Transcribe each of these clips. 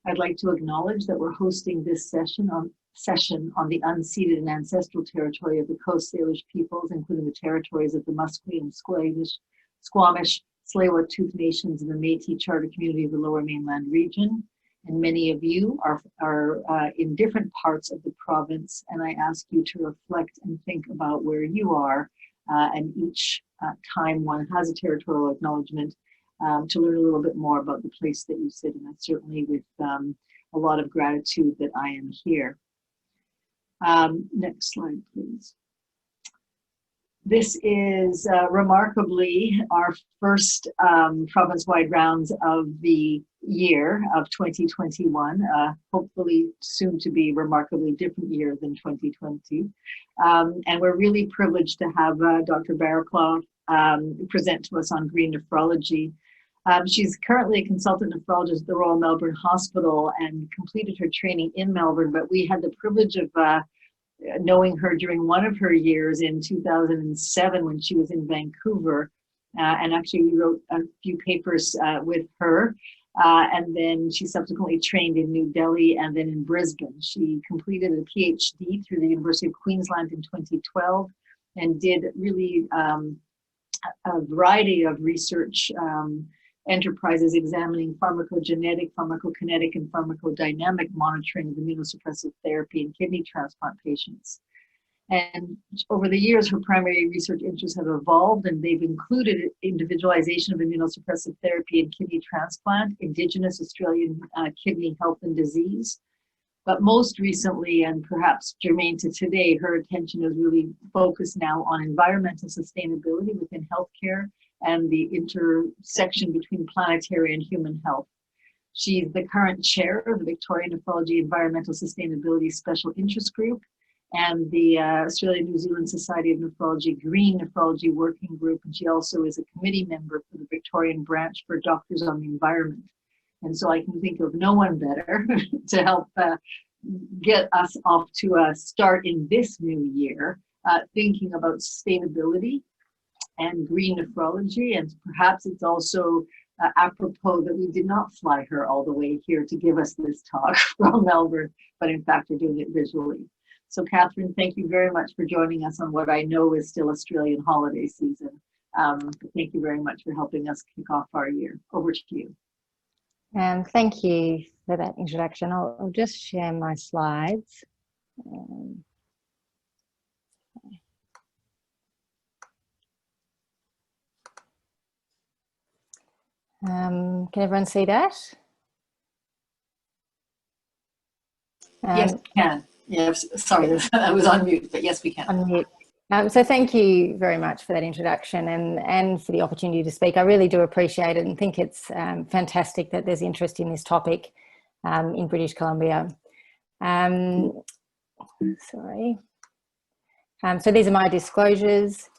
I'd like to acknowledge that we're hosting this session on the unceded and ancestral territory of the Coast Salish peoples, including the territories of the Musqueam, Squamish, Tsleil-Waututh Nations, and the Métis Charter Community of the Lower Mainland region. And many of you are in different parts of the province, and I ask you to reflect and think about where you are, and each time one has a territorial acknowledgement, to learn a little bit more about the place that you sit, and that's certainly with a lot of gratitude that I am here. Next slide, please. This is remarkably our first province-wide rounds of the year of 2021, hopefully soon to be remarkably different year than 2020. And we're really privileged to have Dr. Barraclough present to us on green nephrology. She's currently a consultant nephrologist at the Royal Melbourne Hospital and completed her training in Melbourne, but we had the privilege of knowing her during one of her years in 2007 when she was in Vancouver. And actually we wrote a few papers with her. And then she subsequently trained in New Delhi and then in Brisbane. She completed a PhD through the University of Queensland in 2012 and did really a variety of research enterprises examining pharmacogenetic, pharmacokinetic, and pharmacodynamic monitoring of immunosuppressive therapy in kidney transplant patients. And over the years, her primary research interests have evolved, and they've included individualization of immunosuppressive therapy in kidney transplant, Indigenous Australian kidney health and disease. But most recently, and perhaps germane to today, her attention is really focused now on environmental sustainability within healthcare and the intersection between planetary and human health. She's the current chair of the Victorian Nephrology Environmental Sustainability Special Interest Group and the Australia-New Zealand Society of Nephrology Green Nephrology Working Group, and she also is a committee member for the Victorian branch for Doctors on the Environment. And so I can think of no one better to help get us off to a start in this new year, thinking about sustainability and green nephrology. And perhaps it's also apropos that we did not fly her all the way here to give us this talk from Melbourne, but in fact are doing it visually. So Katherine, thank you very much for joining us on what I know is still Australian holiday season. Thank you very much for helping us kick off our year. Over to you. Thank you for that introduction. I'll just share my slides. Can everyone see that? Yes, we can. Yes, sorry, I was on mute, but yes, we can. On mute. So thank you very much for that introduction and for the opportunity to speak. I really do appreciate it and think it's fantastic that there's interest in this topic in British Columbia. So these are my disclosures.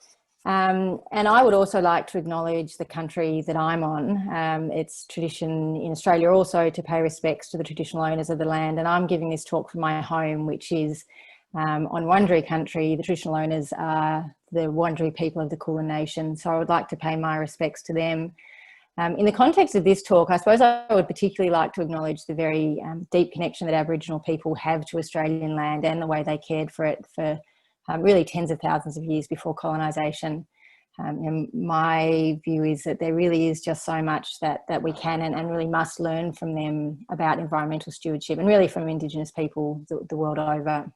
And I would also like to acknowledge the country that I'm on. It's tradition in Australia also to pay respects to the traditional owners of the land. And I'm giving this talk from my home, which is on Wurundjeri country. The traditional owners are the Wurundjeri people of the Kulin Nation. So I would like to pay my respects to them. In the context of this talk, I suppose I would particularly like to acknowledge the very deep connection that Aboriginal people have to Australian land and the way they cared for it for really tens of thousands of years before colonisation. And my view is that there really is just so much that we can and really must learn from them about environmental stewardship, and really from Indigenous people the world over.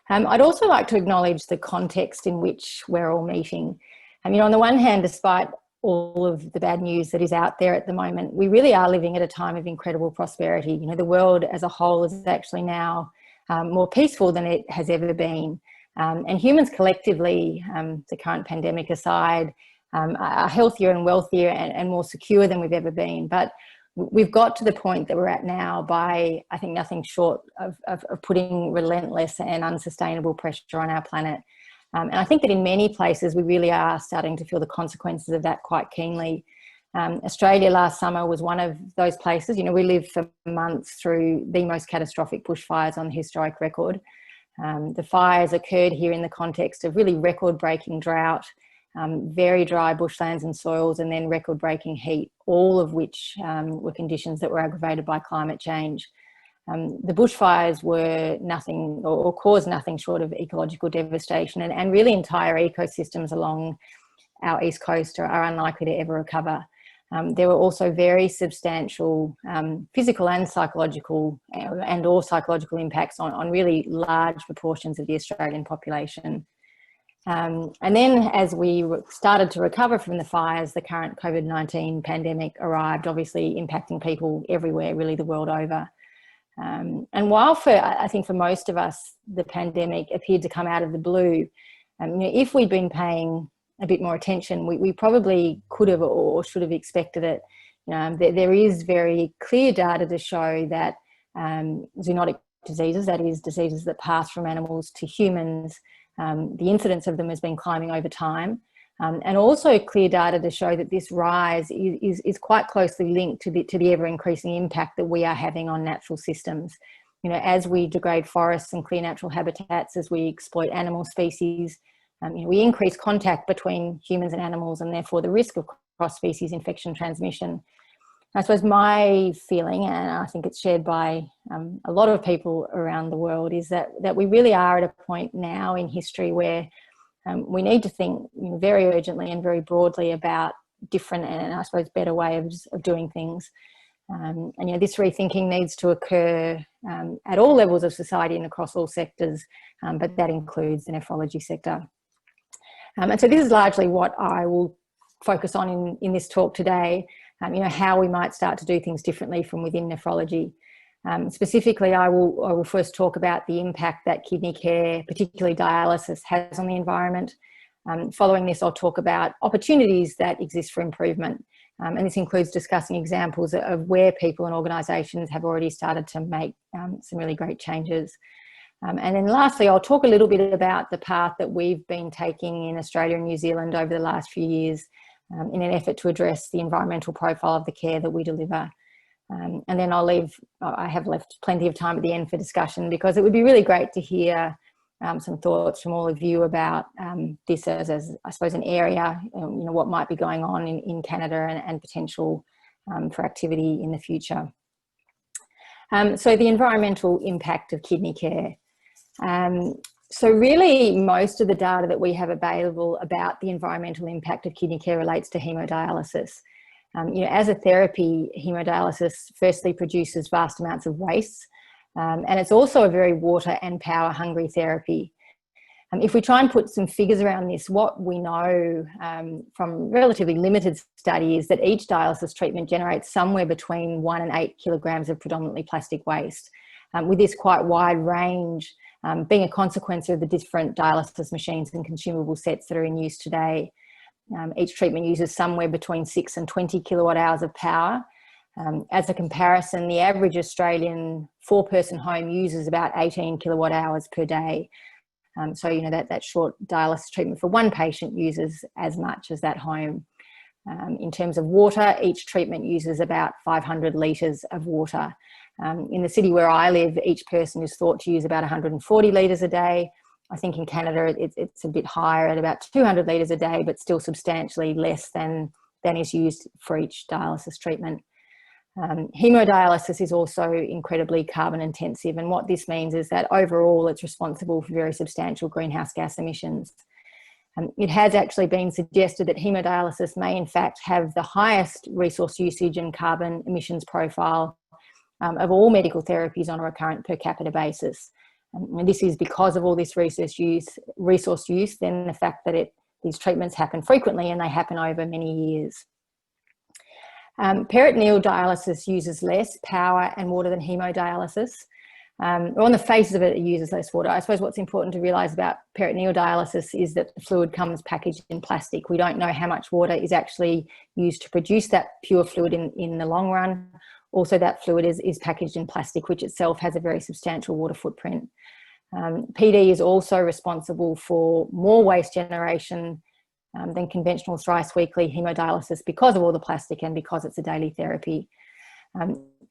I'd also like to acknowledge the context in which we're all meeting. On the one hand, despite all of the bad news that is out there at the moment, we really are living at a time of incredible prosperity. The world as a whole is actually now more peaceful than it has ever been. And humans collectively, the current pandemic aside, are healthier and wealthier and more secure than we've ever been. But we've got to the point that we're at now by, I think, nothing short of putting relentless and unsustainable pressure on our planet. And I think that in many places we really are starting to feel the consequences of that quite keenly. Australia last summer was one of those places. We lived for months through the most catastrophic bushfires on the historic record. The fires occurred here in the context of really record-breaking drought, very dry bushlands and soils, and then record-breaking heat, all of which were conditions that were aggravated by climate change. The bushfires were nothing or caused nothing short of ecological devastation, and really entire ecosystems along our east coast are unlikely to ever recover. There were also very substantial physical and psychological or psychological impacts on really large proportions of the Australian population. And then as we started to recover from the fires, the current COVID-19 pandemic arrived, obviously impacting people everywhere, really the world over. And while I think for most of us, the pandemic appeared to come out of the blue, if we'd been paying a bit more attention, we probably could have or should have expected it. There is very clear data to show that zoonotic diseases, that is diseases that pass from animals to humans, the incidence of them has been climbing over time. And also clear data to show that this rise is quite closely linked to the ever-increasing impact that we are having on natural systems. As we degrade forests and clear natural habitats, as we exploit animal species, we increase contact between humans and animals, and therefore the risk of cross-species infection transmission. I suppose my feeling, and I think it's shared by a lot of people around the world, is that we really are at a point now in history where we need to think very urgently and very broadly about different and I suppose better ways of doing things. And this rethinking needs to occur at all levels of society and across all sectors, but that includes the nephrology sector. And so this is largely what I will focus on in this talk today, how we might start to do things differently from within nephrology. Specifically, I will first talk about the impact that kidney care, particularly dialysis, has on the environment. Following this, I'll talk about opportunities that exist for improvement. And this includes discussing examples of where people and organisations have already started to make some really great changes. And then lastly, I'll talk a little bit about the path that we've been taking in Australia and New Zealand over the last few years in an effort to address the environmental profile of the care that we deliver. And then I have left plenty of time at the end for discussion, because it would be really great to hear some thoughts from all of you about this as I suppose an area, what might be going on in Canada and potential for activity in the future. So the environmental impact of kidney care. So really most of the data that we have available about the environmental impact of kidney care relates to hemodialysis. As a therapy, hemodialysis firstly produces vast amounts of waste, and it's also a very water and power hungry therapy. If we try and put some figures around this, what we know from relatively limited study is that each dialysis treatment generates somewhere between 1 and 8 kilograms of predominantly plastic waste, with this quite wide range being a consequence of the different dialysis machines and consumable sets that are in use today. Each treatment uses somewhere between 6 and 20 kilowatt hours of power. As a comparison, the average Australian 4-person home uses about 18 kilowatt hours per day. So, that short dialysis treatment for one patient uses as much as that home. In terms of water, each treatment uses about 500 litres of water. In the city where I live, each person is thought to use about 140 litres a day. I think in Canada it's a bit higher at about 200 litres a day, but still substantially less than is used for each dialysis treatment. Hemodialysis is also incredibly carbon intensive, and what this means is that overall it's responsible for very substantial greenhouse gas emissions. It has actually been suggested that hemodialysis may in fact have the highest resource usage and carbon emissions profile of all medical therapies on a recurrent per capita basis. And this is because of all this resource use, then the fact that these treatments happen frequently and they happen over many years. Peritoneal dialysis uses less power and water than hemodialysis. On the face of it, it uses less water. I suppose what's important to realise about peritoneal dialysis is that the fluid comes packaged in plastic. We don't know how much water is actually used to produce that pure fluid in the long run. Also, that fluid is packaged in plastic, which itself has a very substantial water footprint. PD is also responsible for more waste generation than conventional thrice-weekly hemodialysis because of all the plastic and because it's a daily therapy.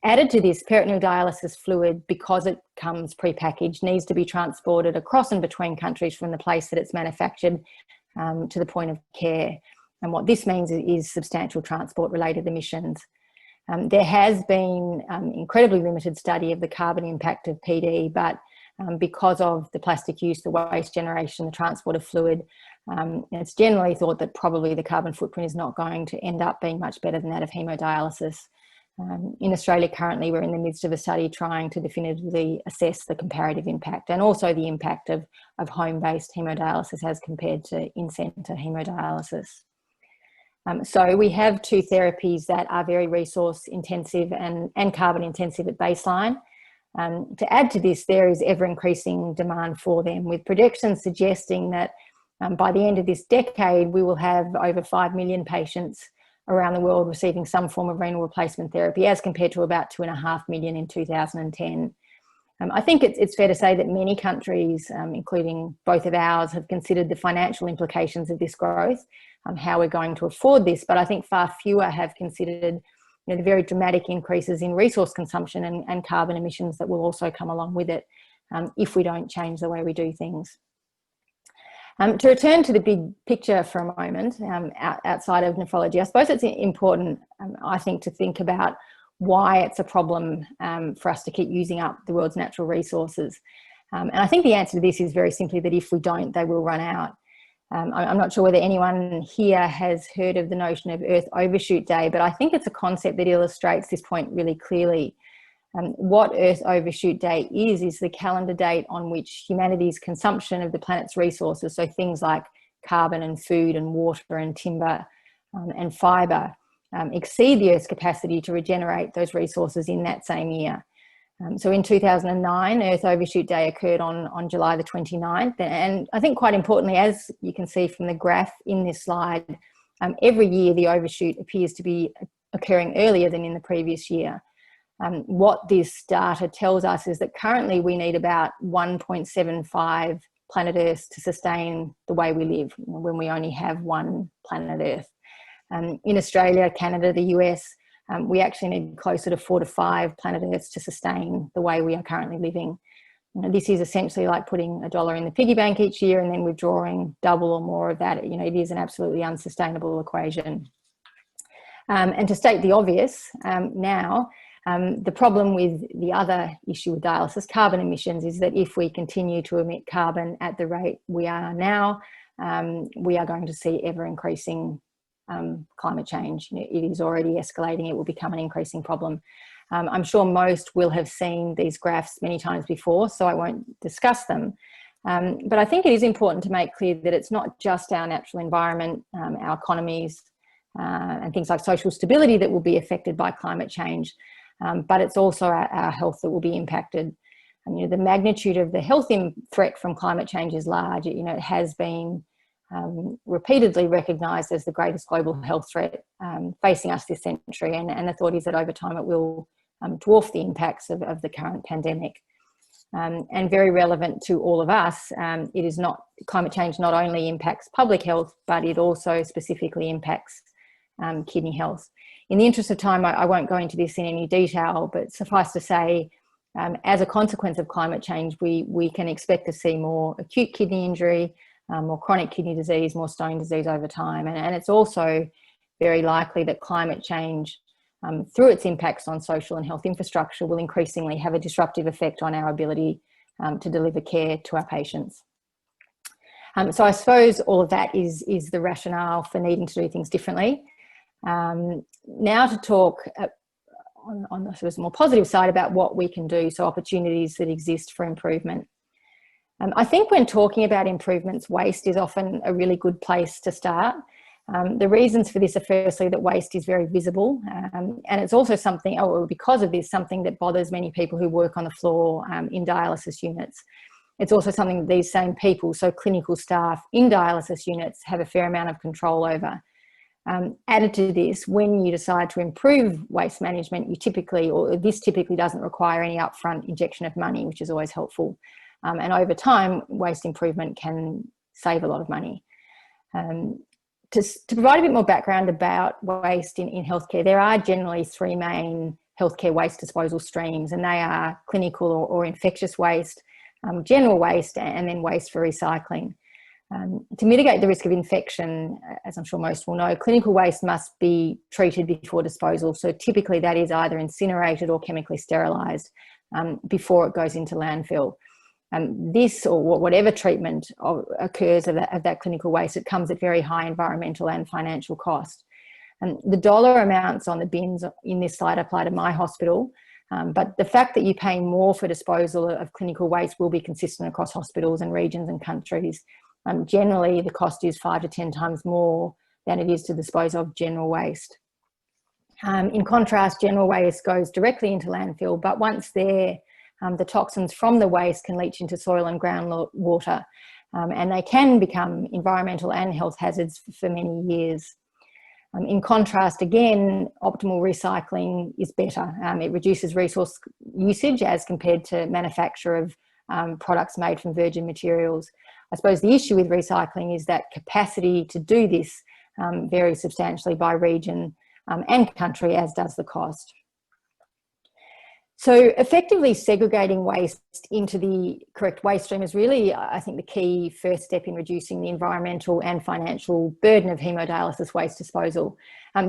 Added to this, peritoneal dialysis fluid, because it comes pre-packaged, needs to be transported across and between countries from the place that it's manufactured to the point of care. And what this means is substantial transport-related emissions. There has been incredibly limited study of the carbon impact of PD, but because of the plastic use, the waste generation, the transport of fluid, it's generally thought that probably the carbon footprint is not going to end up being much better than that of hemodialysis. In Australia currently, we're in the midst of a study trying to definitively assess the comparative impact and also the impact of home-based hemodialysis as compared to in-centre hemodialysis. So we have two therapies that are very resource intensive and carbon intensive at baseline. To add to this, there is ever increasing demand for them, with projections suggesting that by the end of this decade, we will have over 5 million patients around the world receiving some form of renal replacement therapy, as compared to about 2.5 million in 2010. I think it's fair to say that many countries, including both of ours, have considered the financial implications of this growth, how we're going to afford this, but I think far fewer have considered the very dramatic increases in resource consumption and carbon emissions that will also come along with it if we don't change the way we do things. To return to the big picture for a moment, outside of nephrology, I suppose it's important, I think, to think about why it's a problem for us to keep using up the world's natural resources. And I think the answer to this is very simply that if we don't, they will run out. I'm not sure whether anyone here has heard of the notion of Earth Overshoot Day, but I think it's a concept that illustrates this point really clearly. What Earth Overshoot Day is the calendar date on which humanity's consumption of the planet's resources, so things like carbon and food and water and timber and fibre, exceed the Earth's capacity to regenerate those resources in that same year. So in 2009, Earth Overshoot Day occurred on July the 29th. And I think quite importantly, as you can see from the graph in this slide, every year the overshoot appears to be occurring earlier than in the previous year. What this data tells us is that currently we need about 1.75 planet Earths to sustain the way we live when we only have one planet Earth. In Australia, Canada, the US, we actually need closer to 4 to 5 planet Earths to sustain the way we are currently living. This is essentially like putting $1 in the piggy bank each year and then withdrawing double or more of that. It is an absolutely unsustainable equation. And to state the obvious, now, the problem with the other issue with dialysis, carbon emissions, is that if we continue to emit carbon at the rate we are now, we are going to see ever increasing climate change. It is already escalating. It will become an increasing problem. I'm sure most will have seen these graphs many times before, so I won't discuss them. But I think it is important to make clear that it's not just our natural environment, our economies, and things like social stability that will be affected by climate change, but it's also our health that will be impacted. The magnitude of the health threat from climate change is large. It has been repeatedly recognised as the greatest global health threat facing us this century, and the thought is that over time it will dwarf the impacts of the current pandemic. And very relevant to all of us, climate change not only impacts public health, but it also specifically impacts kidney health. In the interest of time, I won't go into this in any detail, but suffice to say, as a consequence of climate change, we can expect to see more acute kidney injury, more chronic kidney disease, more stone disease over time. And it's also very likely that climate change, through its impacts on social and health infrastructure, will increasingly have a disruptive effect on our ability to deliver care to our patients. So I suppose all of that is the rationale for needing to do things differently. Now to talk on the sort of more positive side about what we can do, so opportunities that exist for improvement. I think when talking about improvements, waste is often a really good place to start. The reasons for this are firstly that waste is very visible, and it's also something, or because of this, something that bothers many people who work on the floor in dialysis units. It's also something that these same people, so clinical staff in dialysis units, have a fair amount of control over. Added to this, when you decide to improve waste management, this typically doesn't require any upfront injection of money, which is always helpful. And over time, waste improvement can save a lot of money. To provide a bit more background about waste in healthcare, there are generally 3 main healthcare waste disposal streams, and they are clinical or infectious waste, general waste, and then waste for recycling. To mitigate the risk of infection, as I'm sure most will know, clinical waste must be treated before disposal. So typically that is either incinerated or chemically sterilised before it goes into landfill. This or whatever treatment occurs of that clinical waste, it comes at very high environmental and financial cost. The dollar amounts on the bins in this slide apply to my hospital, but the fact that you pay more for disposal of clinical waste will be consistent across hospitals and regions and countries. Generally, the cost is 5 to 10 times more than it is to dispose of general waste. In contrast, general waste goes directly into landfill, but once there, the toxins from the waste can leach into soil and groundwater, and they can become environmental and health hazards for many years. In contrast, again, optimal recycling is better. It reduces resource usage as compared to manufacture of products made from virgin materials. I suppose the issue with recycling is that capacity to do this varies substantially by region and country, as does the cost. So effectively segregating waste into the correct waste stream is really, I think, the key first step in reducing the environmental and financial burden of hemodialysis waste disposal.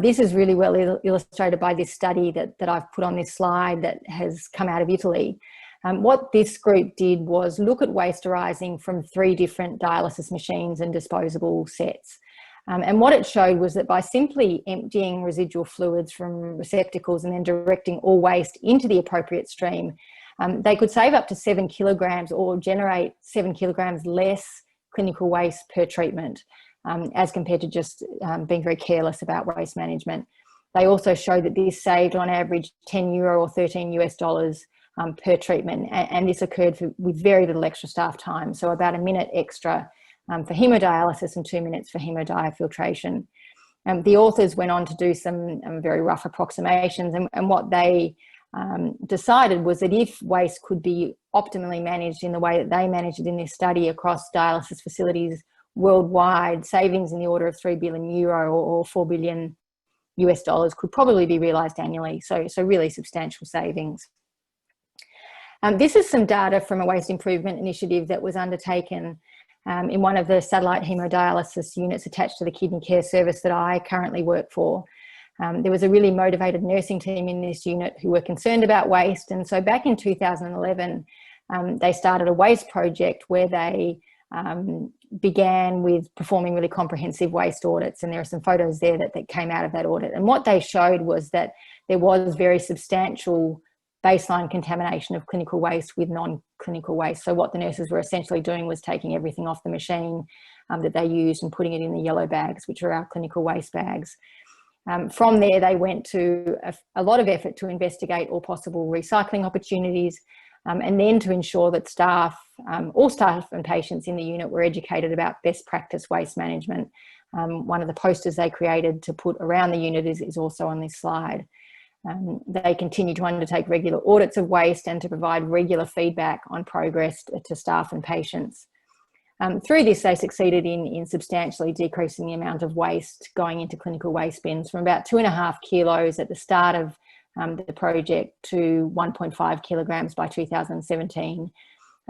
This is really well illustrated by this study that I've put on this slide that has come out of Italy. What this group did was look at waste arising from 3 different dialysis machines and disposable sets. And what it showed was that by simply emptying residual fluids from receptacles and then directing all waste into the appropriate stream, they could save up to 7 kilograms or generate 7 kilograms less clinical waste per treatment, as compared to just being very careless about waste management. They also showed that this saved on average €10 or $13 per treatment, and this occurred with very little extra staff time, so about a minute extra for hemodialysis and 2 minutes for hemodiafiltration. The authors went on to do some very rough approximations, and what they decided was that if waste could be optimally managed in the way that they managed it in this study across dialysis facilities worldwide, savings in the order of €3 billion or $4 billion could probably be realised annually, so really substantial savings. This is some data from a waste improvement initiative that was undertaken in one of the satellite hemodialysis units attached to the kidney care service that I currently work for. There was a really motivated nursing team in this unit who were concerned about waste, and so back in 2011 they started a waste project where they began with performing really comprehensive waste audits, and there are some photos there that came out of that audit. And what they showed was that there was very substantial baseline contamination of clinical waste with non-clinical waste. So what the nurses were essentially doing was taking everything off the machine that they used and putting it in the yellow bags, which are our clinical waste bags. From there, they went to a lot of effort to investigate all possible recycling opportunities, and then to ensure that staff, all staff and patients in the unit were educated about best practice waste management. One of the posters they created to put around the unit is also on this slide. They continue to undertake regular audits of waste and to provide regular feedback on progress to staff and patients. Through this, they succeeded in substantially decreasing the amount of waste going into clinical waste bins from about 2.5 kilos at the start of the project to 1.5 kilograms by 2017.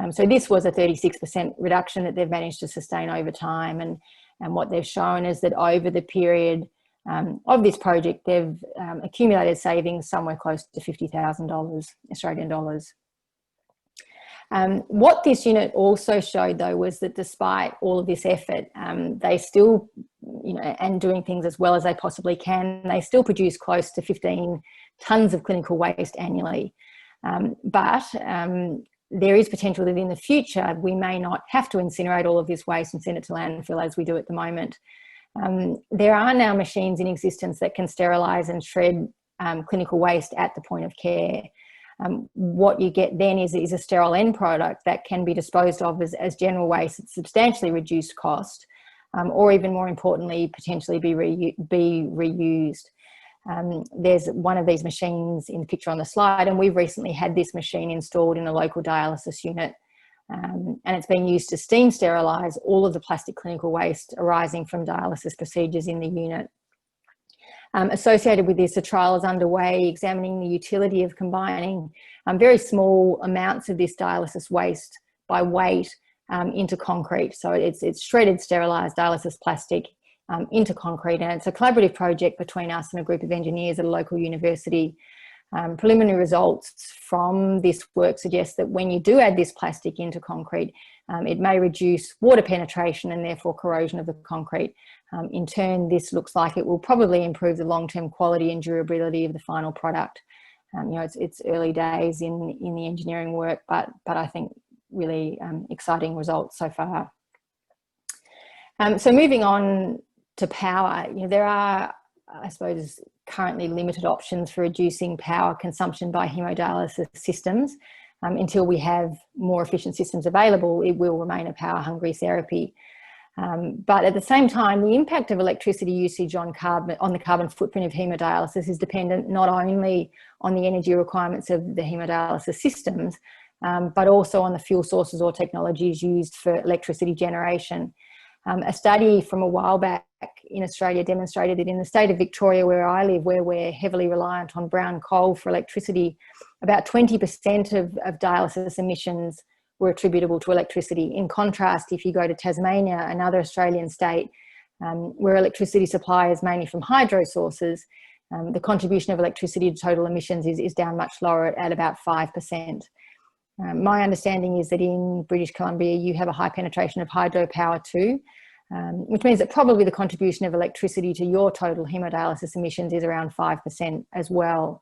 So this was a 36% reduction that they've managed to sustain over time. And what they've shown is that over the period of this project, they've accumulated savings somewhere close to $50,000 Australian dollars. What this unit also showed, though, was that despite all of this effort, they still, and doing things as well as they possibly can, they still produce close to 15 tonnes of clinical waste annually. But there is potential that in the future, we may not have to incinerate all of this waste and send it to landfill as we do at the moment. There are now machines in existence that can sterilise and shred clinical waste at the point of care. What you get then is a sterile end product that can be disposed of as general waste at substantially reduced cost, or even more importantly, potentially be reused. There's one of these machines in the picture on the slide, and we've recently had this machine installed in a local dialysis unit. And it's being used to steam sterilise all of the plastic clinical waste arising from dialysis procedures in the unit. Associated with this, a trial is underway examining the utility of combining very small amounts of this dialysis waste by weight into concrete. So it's shredded, sterilised dialysis plastic into concrete, and it's a collaborative project between us and a group of engineers at a local university. Preliminary results from this work suggest that when you do add this plastic into concrete, it may reduce water penetration and therefore corrosion of the concrete. In turn, this looks like it will probably improve the long-term quality and durability of the final product. It's early days in the engineering work, but I think really exciting results so far. So moving on to power, there are, I suppose, currently limited options for reducing power consumption by hemodialysis systems. Until we have more efficient systems available, it will remain a power-hungry therapy. But at the same time, the impact of electricity usage on the carbon footprint of hemodialysis is dependent not only on the energy requirements of the hemodialysis systems, but also on the fuel sources or technologies used for electricity generation. A study from a while back in Australia demonstrated that in the state of Victoria, where I live, where we're heavily reliant on brown coal for electricity, about 20% of dialysis emissions were attributable to electricity. In contrast, if you go to Tasmania, another Australian state, where electricity supply is mainly from hydro sources, the contribution of electricity to total emissions is down much lower at about 5%. My understanding is that in British Columbia, you have a high penetration of hydropower too, which means that probably the contribution of electricity to your total hemodialysis emissions is around 5% as well.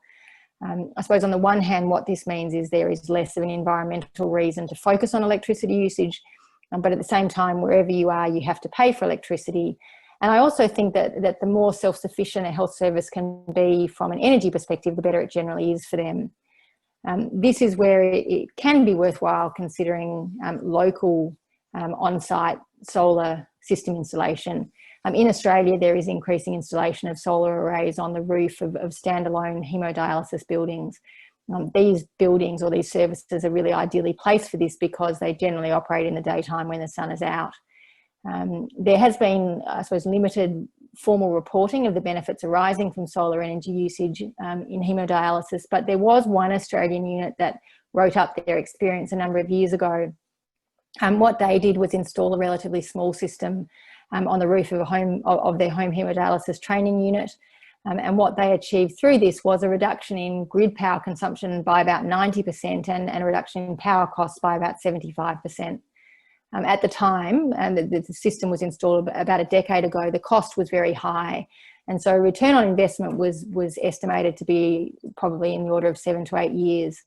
I suppose on the one hand, what this means is there is less of an environmental reason to focus on electricity usage, but at the same time, wherever you are, you have to pay for electricity. And I also think that the more self-sufficient a health service can be from an energy perspective, the better it generally is for them. This is where it can be worthwhile considering local on-site solar system installation. In Australia, there is increasing installation of solar arrays on the roof of standalone hemodialysis buildings. These buildings or these services are really ideally placed for this because they generally operate in the daytime when the sun is out. There has been, I suppose, limited formal reporting of the benefits arising from solar energy usage in hemodialysis, but there was one Australian unit that wrote up their experience a number of years ago. What they did was install a relatively small system on the roof of their home hemodialysis training unit. And what they achieved through this was a reduction in grid power consumption by about 90% and a reduction in power costs by about 75%. At the time, the system was installed about a decade ago, the cost was very high. And so return on investment was estimated to be probably in the order of 7 to 8 years.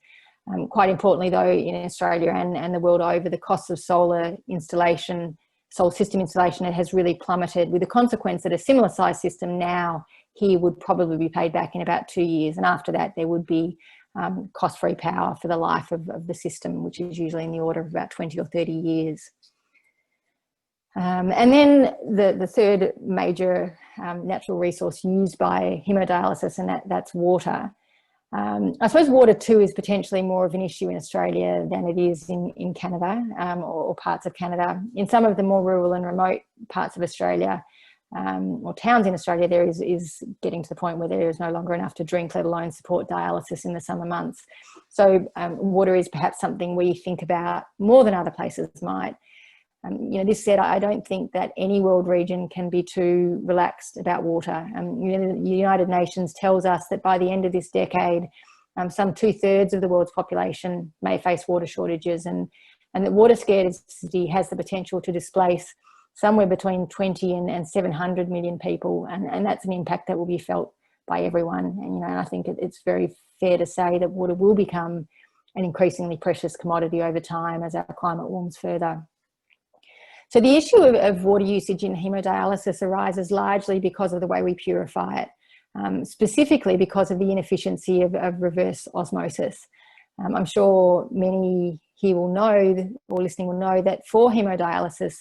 Quite importantly, though, in Australia and the world over, the cost of solar system installation, it has really plummeted, with the consequence that a similar size system now here would probably be paid back in about 2 years. And after that, there would be cost-free power for the life of the system, which is usually in the order of about 20 or 30 years. And then the third major natural resource used by hemodialysis, and that's water. I suppose water too is potentially more of an issue in Australia than it is in Canada or parts of Canada. In some of the more rural and remote parts of Australia or towns in Australia, there is getting to the point where there is no longer enough to drink, let alone support dialysis in the summer months. So water is perhaps something we think about more than other places might. This said, I don't think that any world region can be too relaxed about water. The United Nations tells us that by the end of this decade, some 2/3 of the world's population may face water shortages, and that water scarcity has the potential to displace somewhere between 20 and 700 million people, and that's an impact that will be felt by everyone. And I think it's very fair to say that water will become an increasingly precious commodity over time as our climate warms further. So the issue of water usage in hemodialysis arises largely because of the way we purify it, specifically because of the inefficiency of reverse osmosis. I'm sure many here will know, or listening will know, that for hemodialysis,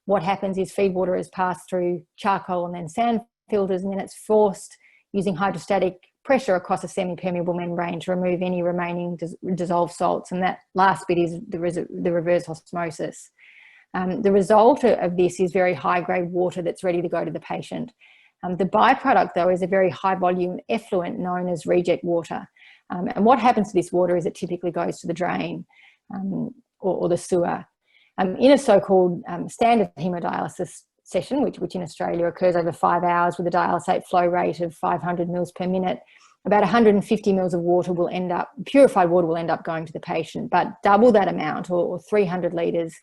what happens is feed water is passed through charcoal and then sand filters, and then it's forced using hydrostatic pressure across a semi-permeable membrane to remove any remaining dissolved salts. And that last bit is the reverse osmosis. The result of this is very high-grade water that's ready to go to the patient. The byproduct, though, is a very high-volume effluent known as reject water. And what happens to this water is it typically goes to the drain or the sewer. In a so-called standard hemodialysis session, which in Australia occurs over 5 hours with a dialysate flow rate of 500 mils per minute, about 150 mils of water will end up, purified water will end up going to the patient, but double that amount, or 300 litres,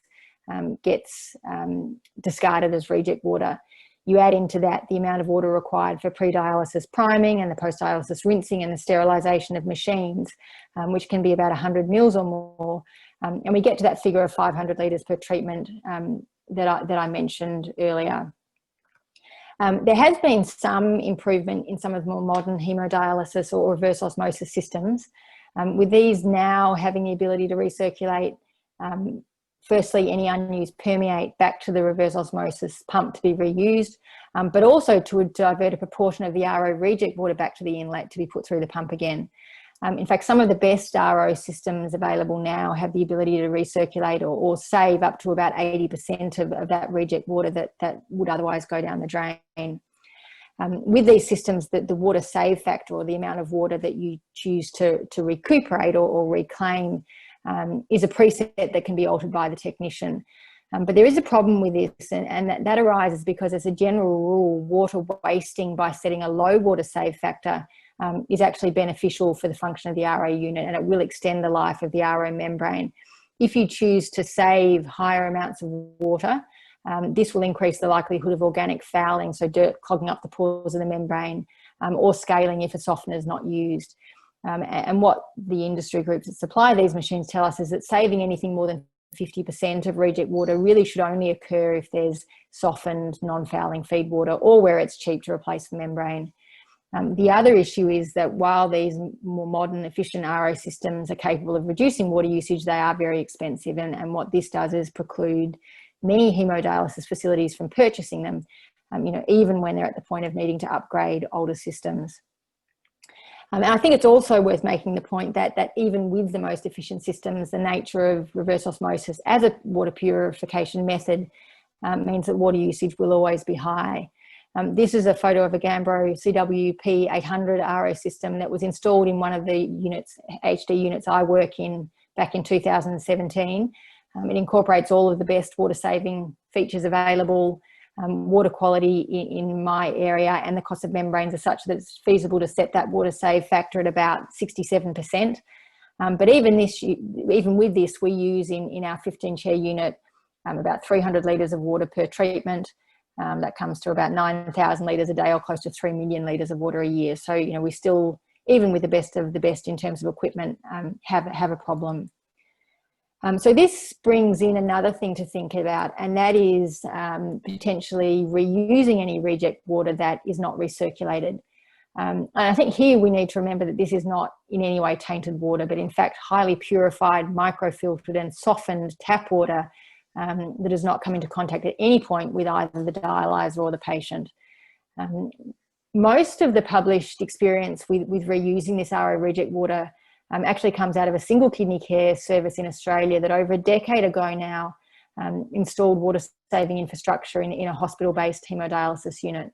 gets discarded as reject water. You add into that the amount of water required for pre-dialysis priming and the post-dialysis rinsing and the sterilisation of machines, which can be about 100 mils or more. And we get to that figure of 500 litres per treatment that I mentioned earlier. There has been some improvement in some of the more modern hemodialysis or reverse osmosis systems, with these now having the ability to recirculate, firstly, any unused permeate back to the reverse osmosis pump to be reused, but also to divert a proportion of the RO reject water back to the inlet to be put through the pump again. In fact, some of the best RO systems available now have the ability to recirculate or save up to about 80% of that reject water that would otherwise go down the drain. With these systems, the water save factor, or the amount of water that you choose to recuperate or reclaim, is a preset that can be altered by the technician. But there is a problem with this, and that arises because, as a general rule, water wasting by setting a low water save factor is actually beneficial for the function of the RO unit, and it will extend the life of the RO membrane. If you choose to save higher amounts of water, this will increase the likelihood of organic fouling, so dirt clogging up the pores of the membrane, or scaling if a softener is not used. And what the industry groups that supply these machines tell us is that saving anything more than 50% of reject water really should only occur if there's softened, non-fouling feed water, or where it's cheap to replace the membrane. The other issue is that while these more modern, efficient RO systems are capable of reducing water usage, they are very expensive. And what this does is preclude many hemodialysis facilities from purchasing them, even when they're at the point of needing to upgrade older systems. And I think it's also worth making the point that even with the most efficient systems, the nature of reverse osmosis as a water purification method means that water usage will always be high. This is a photo of a Gambro CWP 800 RO system that was installed in one of the units, HD units I work in, back in 2017. It incorporates all of the best water saving features available. Water quality in my area and the cost of membranes are such that it's feasible to set that water save factor at about 67%. But even with this, we use in our 15-chair unit about 300 litres of water per treatment. That comes to about 9,000 litres a day, or close to 3 million litres of water a year. So, we still, even with the best of the best in terms of equipment, have a problem. So this brings in another thing to think about, and that is potentially reusing any reject water that is not recirculated. And I think here we need to remember that this is not in any way tainted water, but in fact highly purified, microfiltered and softened tap water that does not come into contact at any point with either the dialyzer or the patient. Most of the published experience with reusing this RO reject water actually comes out of a single kidney care service in Australia that over a decade ago now installed water saving infrastructure in a hospital-based hemodialysis unit.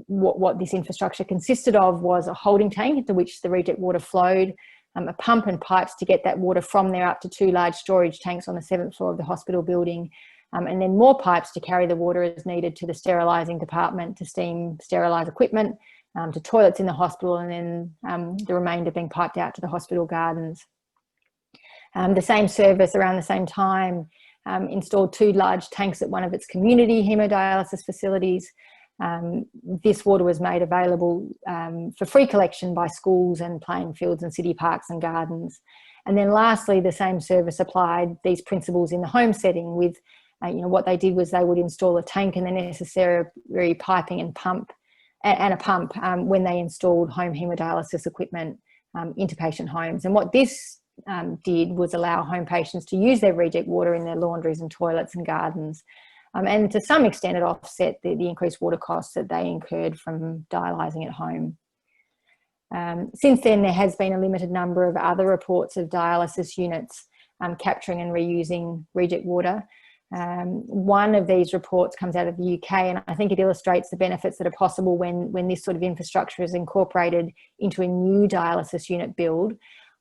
What this infrastructure consisted of was a holding tank into which the reject water flowed, a pump and pipes to get that water from there up to 2 large storage tanks on the 7th floor of the hospital building, and then more pipes to carry the water as needed to the sterilising department, to steam sterilise equipment, to toilets in the hospital, and then the remainder being piped out to the hospital gardens. The same service around the same time installed 2 large tanks at one of its community hemodialysis facilities. This water was made available for free collection by schools and playing fields and city parks and gardens. And then lastly, the same service applied these principles in the home setting with, what they did was they would install a tank and the necessary piping and a pump when they installed home hemodialysis equipment into patient homes. And what this did was allow home patients to use their reject water in their laundries and toilets and gardens. And to some extent it offset the increased water costs that they incurred from dialysing at home. Since then, there has been a limited number of other reports of dialysis units capturing and reusing reject water. One of these reports comes out of the UK, and I think it illustrates the benefits that are possible when this sort of infrastructure is incorporated into a new dialysis unit build,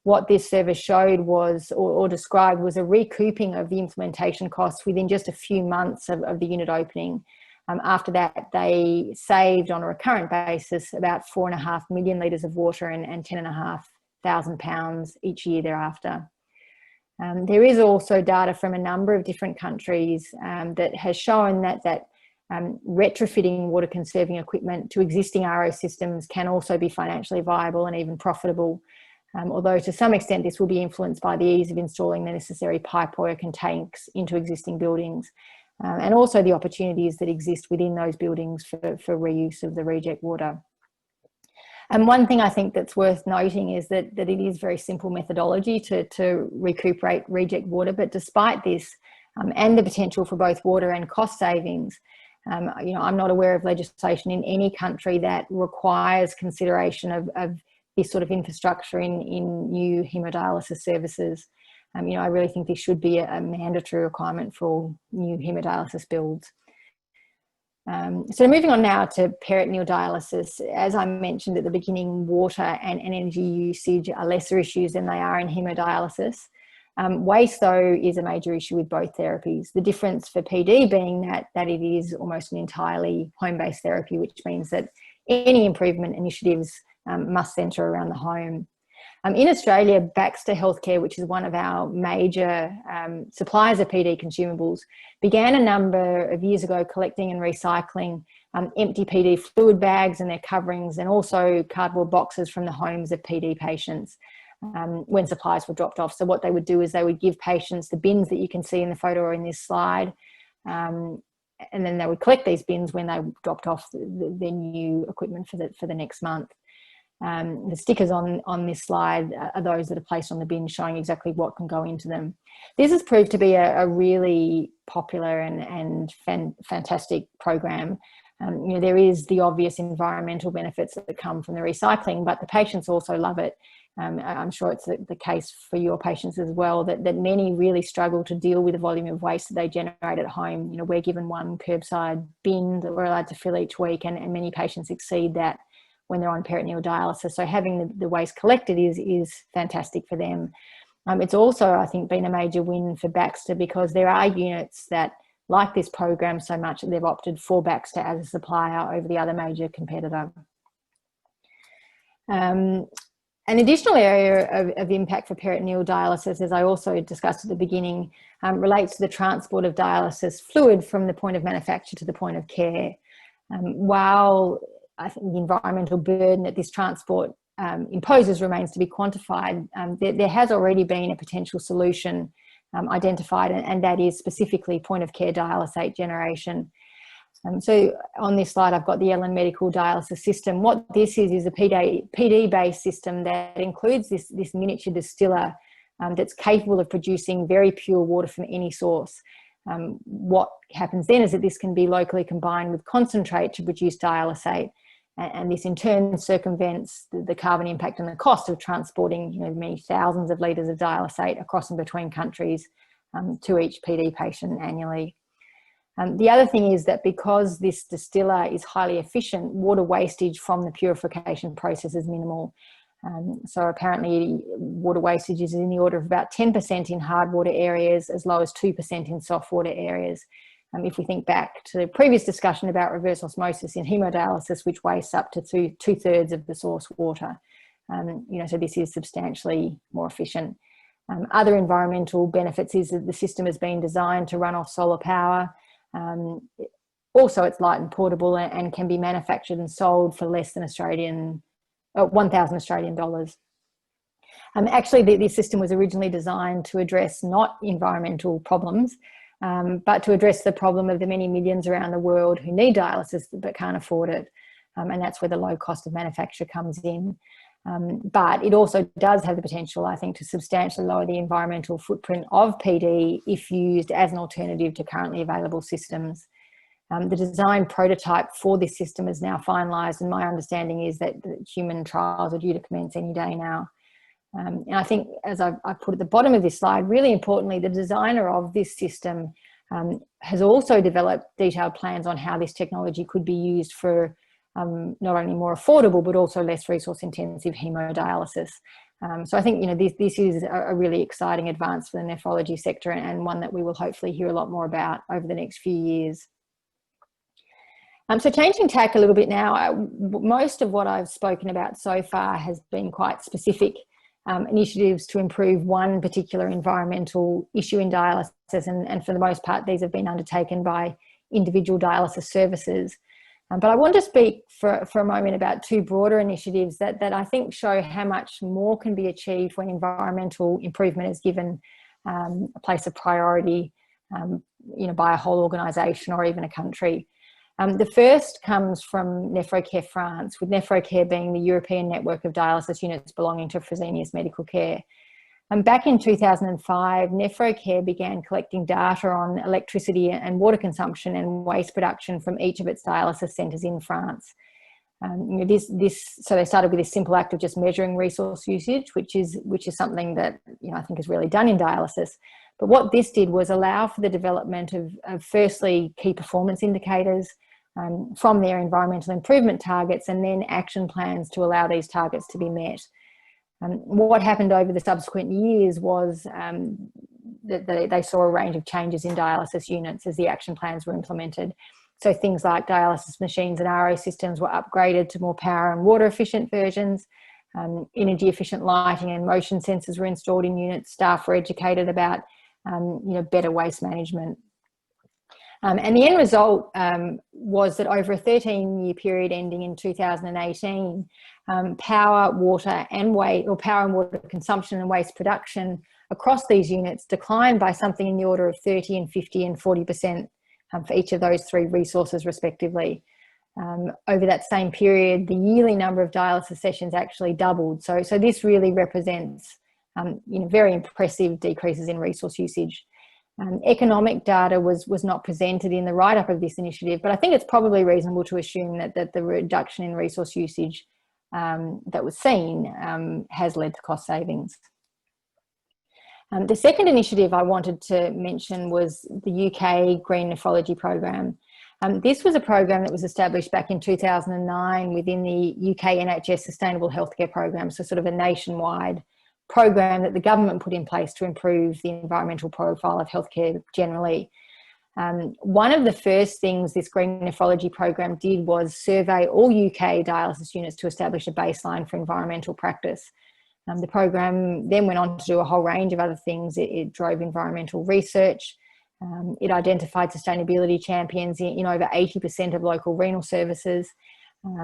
what this service showed was, or described, was a recouping of the implementation costs within just a few months of the unit opening. After that, they saved on a recurrent basis about 4.5 million litres of water and 10,500 pounds each year thereafter. There is also data from a number of different countries that has shown that retrofitting water conserving equipment to existing RO systems can also be financially viable and even profitable. Although to some extent this will be influenced by the ease of installing the necessary pipework and tanks into existing buildings, and also the opportunities that exist within those buildings for reuse of the reject water. And one thing I think that's worth noting is that it is very simple methodology to recuperate reject water, but despite this and the potential for both water and cost savings, I'm not aware of legislation in any country that requires consideration of this sort of infrastructure in new hemodialysis services. I really think this should be a mandatory requirement for all new hemodialysis builds. So moving on now to peritoneal dialysis. As I mentioned at the beginning, water and energy usage are lesser issues than they are in hemodialysis. Waste, though, is a major issue with both therapies. The difference for PD being that it is almost an entirely home-based therapy, which means that any improvement initiatives must centre around the home. In Australia, Baxter Healthcare, which is one of our major suppliers of PD consumables, began a number of years ago collecting and recycling empty PD fluid bags and their coverings, and also cardboard boxes from the homes of PD patients when supplies were dropped off. So what they would do is they would give patients the bins that you can see in the photo or in this slide, and then they would collect these bins when they dropped off their new equipment for the next month. The stickers on this slide are those that are placed on the bin, showing exactly what can go into them. This has proved to be a really popular and fantastic program. There is the obvious environmental benefits that come from the recycling, but the patients also love it. I'm sure it's the case for your patients as well, that many really struggle to deal with the volume of waste that they generate at home. We're given one curbside bin that we're allowed to fill each week, and many patients exceed that when they're on peritoneal dialysis. So having the waste collected is fantastic for them. It's also, I think, been a major win for Baxter, because there are units that like this program so much that they've opted for Baxter as a supplier over the other major competitor. An additional area of impact for peritoneal dialysis, as I also discussed at the beginning, relates to the transport of dialysis fluid from the point of manufacture to the point of care. While I think the environmental burden that this transport imposes remains to be quantified, there has already been a potential solution identified, and that is specifically point of care dialysate generation. So on this slide, I've got the Ellen Medical Dialysis System. What this is a PD-based system that includes this miniature distiller that's capable of producing very pure water from any source. What happens then is that this can be locally combined with concentrate to produce dialysate, and this in turn circumvents the carbon impact and the cost of transporting many thousands of litres of dialysate across and between countries to each PD patient annually. The other thing is that because this distiller is highly efficient, water wastage from the purification process is minimal. So apparently water wastage is in the order of about 10% in hard water areas, as low as 2% in soft water areas. If we think back to the previous discussion about reverse osmosis in hemodialysis, which wastes up to two-thirds of the source water. So this is substantially more efficient. Other environmental benefits is that the system has been designed to run off solar power. Also, it's light and portable and can be manufactured and sold for less than 1,000 Australian dollars. Actually, this system was originally designed to address not environmental problems, but to address the problem of the many millions around the world who need dialysis but can't afford it. And that's where the low cost of manufacture comes in. But it also does have the potential, I think, to substantially lower the environmental footprint of PD if used as an alternative to currently available systems. The design prototype for this system is now finalised, and my understanding is that the human trials are due to commence any day now. And I think, as I put at the bottom of this slide, really importantly, the designer of this system has also developed detailed plans on how this technology could be used for not only more affordable but also less resource intensive hemodialysis. So I think, you know, this is a really exciting advance for the nephrology sector, and one that we will hopefully hear a lot more about over the next few years. So changing tack a little bit now, most of what I've spoken about so far has been quite specific initiatives to improve one particular environmental issue in dialysis, and for the most part these have been undertaken by individual dialysis services. But I want to speak for a moment about two broader initiatives that I think show how much more can be achieved when environmental improvement is given a place of priority, you know, by a whole organisation or even a country. The first comes from NephroCare France, with NephroCare being the European network of dialysis units belonging to Fresenius Medical Care. Back in 2005, NephroCare began collecting data on electricity and water consumption and waste production from each of its dialysis centres in France. You know, so they started with this simple act of just measuring resource usage, which is something that, you know, I think is really done in dialysis. But what this did was allow for the development of firstly key performance indicators from their environmental improvement targets, and then action plans to allow these targets to be met. What happened over the subsequent years was that they saw a range of changes in dialysis units as the action plans were implemented. So things like dialysis machines and RO systems were upgraded to more power and water efficient versions. Energy efficient lighting and motion sensors were installed in units. Staff were educated about you know, better waste management. And the end result was that over a 13-year period ending in 2018, power, water and water consumption and waste production across these units declined by something in the order of 30 and 50 and 40% for each of those three resources respectively. Over that same period, the yearly number of dialysis sessions actually doubled. So this really represents you know, very impressive decreases in resource usage. Economic data was not presented in the write-up of this initiative, but I think it's probably reasonable to assume that the reduction in resource usage that was seen has led to cost savings. The second initiative I wanted to mention was the UK Green Nephrology Programme. This was a program that was established back in 2009 within the UK NHS Sustainable Healthcare Programme, so sort of a nationwide program that the government put in place to improve the environmental profile of healthcare generally. One of the first things this Green Nephrology program did was survey all UK dialysis units to establish a baseline for environmental practice. The program then went on to do a whole range of other things. It drove environmental research. It identified sustainability champions in over 80% of local renal services.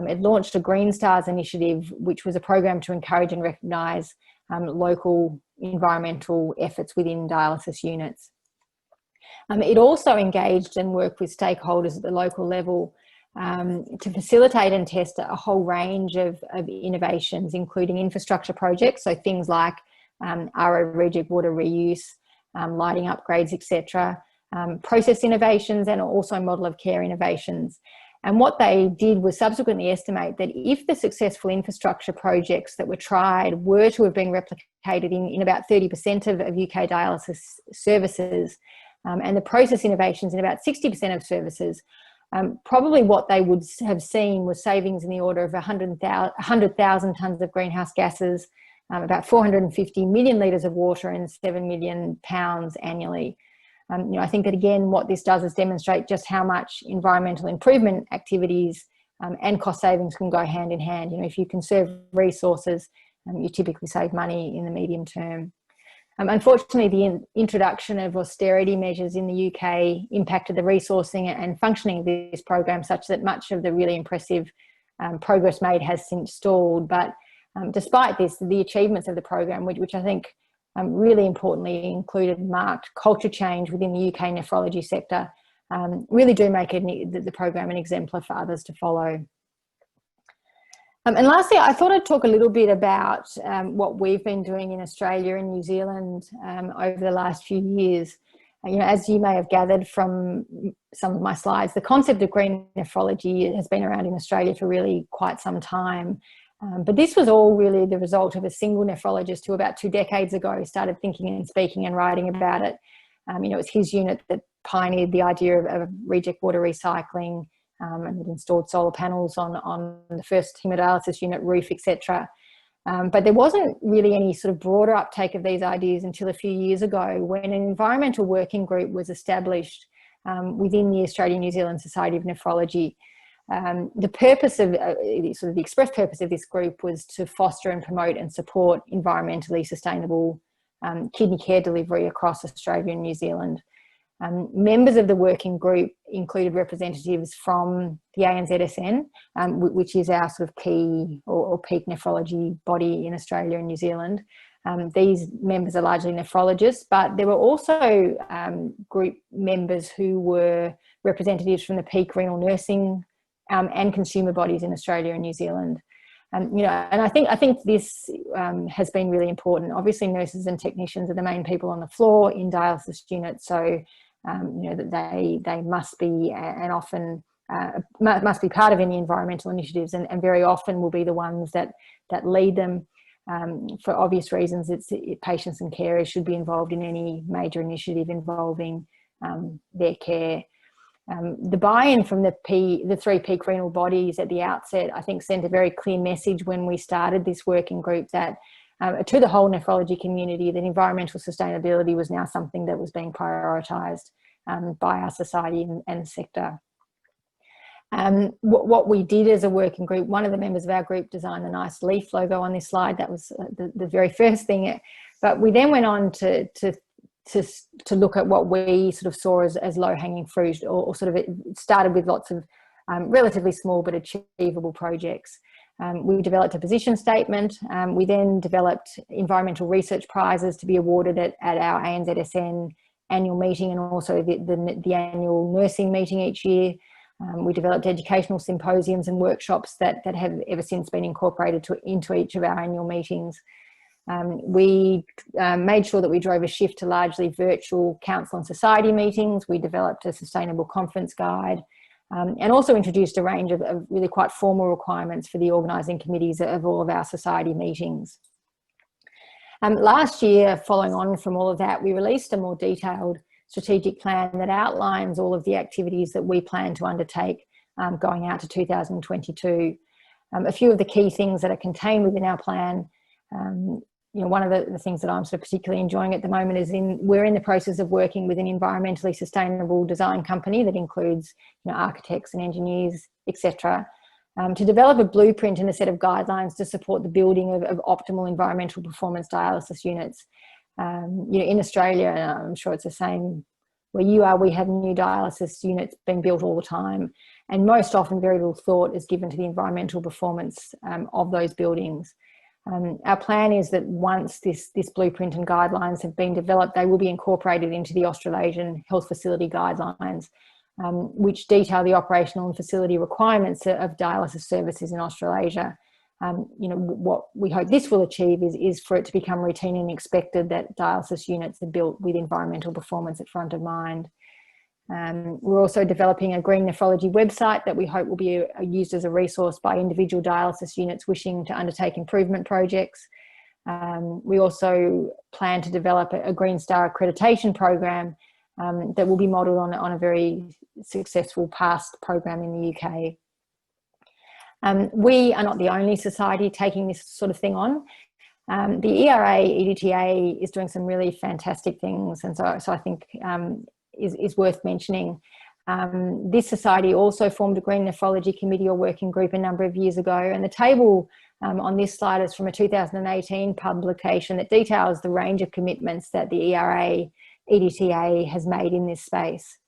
It launched a Green Stars initiative, which was a program to encourage and recognise local environmental efforts within dialysis units. It also engaged and worked with stakeholders at the local level to facilitate and test a whole range of innovations, including infrastructure projects, so things like RO reject water reuse, lighting upgrades, etc., process innovations, and also model of care innovations. And what they did was subsequently estimate that if the successful infrastructure projects that were tried were to have been replicated in about 30% of UK dialysis services, and the process innovations in about 60% of services, probably what they would have seen was savings in the order of 100,000 tonnes of greenhouse gases, about 450 million litres of water, and 7 million pounds annually. You know, I think that again, what this does is demonstrate just how much environmental improvement activities and cost savings can go hand in hand. You know, if you conserve resources, you typically save money in the medium term. Unfortunately, the introduction of austerity measures in the UK impacted the resourcing and functioning of this program, such that much of the really impressive progress made has since stalled. But despite this, the achievements of the program, which I think really importantly included marked culture change within the UK nephrology sector, really do make the program an exemplar for others to follow. And lastly, I thought I'd talk a little bit about what we've been doing in Australia and New Zealand over the last few years. You know, as you may have gathered from some of my slides, the concept of green nephrology has been around in Australia for really quite some time. But this was all really the result of a single nephrologist who about 2 decades ago started thinking and speaking and writing about it. You know, it was his unit that pioneered the idea of reject water recycling, and it installed solar panels on the first hemodialysis unit roof, etc. But there wasn't really any sort of broader uptake of these ideas until a few years ago, when an environmental working group was established within the Australian New Zealand Society of Nephrology. The purpose of, sort of the express purpose of this group was to foster and promote and support environmentally sustainable kidney care delivery across Australia and New Zealand. Members of the working group included representatives from the ANZSN, which is our sort of key or peak nephrology body in Australia and New Zealand. These members are largely nephrologists, but there were also group members who were representatives from the peak renal nursing and consumer bodies in Australia and New Zealand. You know, and I think this has been really important. Obviously, nurses and technicians are the main people on the floor in dialysis units, so you know, that they must be and often must be part of any environmental initiatives, and very often will be the ones that lead them. For obvious reasons, patients and carers should be involved in any major initiative involving their care. The buy-in from the three peak renal bodies at the outset, I think, sent a very clear message when we started this working group that to the whole nephrology community, that environmental sustainability was now something that was being prioritised by our society and sector. What we did as a working group, one of the members of our group designed a nice leaf logo on this slide. That was the very first thing. But we then went on to look at what we sort of saw as low-hanging fruit, or sort of it started with lots of relatively small but achievable projects. We developed a position statement. We then developed environmental research prizes to be awarded at our ANZSN annual meeting, and also the annual nursing meeting each year. We developed educational symposiums and workshops that have ever since been incorporated into each of our annual meetings. We made sure that we drove a shift to largely virtual council and society meetings. We developed a sustainable conference guide, and also introduced a range of really quite formal requirements for the organising committees of all of our society meetings. Last year, following on from all of that, we released a more detailed strategic plan that outlines all of the activities that we plan to undertake going out to 2022. A few of the key things that are contained within our plan, you know, one of the things that I'm sort of particularly enjoying at the moment is we're in the process of working with an environmentally sustainable design company that includes, you know, architects and engineers, etc., to develop a blueprint and a set of guidelines to support the building of optimal environmental performance dialysis units. You know, in Australia, and I'm sure it's the same where you are, we have new dialysis units being built all the time, and most often very little thought is given to the environmental performance of those buildings. Our plan is that once this blueprint and guidelines have been developed, they will be incorporated into the Australasian Health Facility Guidelines, which detail the operational and facility requirements of dialysis services in Australasia. You know, what we hope this will achieve is for it to become routine and expected that dialysis units are built with environmental performance at front of mind. We're also developing a green nephrology website that we hope will be used as a resource by individual dialysis units wishing to undertake improvement projects. We also plan to develop a Green Star accreditation program that will be modelled on a very successful past program in the UK. We are not the only society taking this sort of thing on. The ERA EDTA is doing some really fantastic things, and so I think is worth mentioning. This society also formed a Green Nephrology Committee or working group a number of years ago, and the table on this slide is from a 2018 publication that details the range of commitments that the ERA EDTA has made in this space.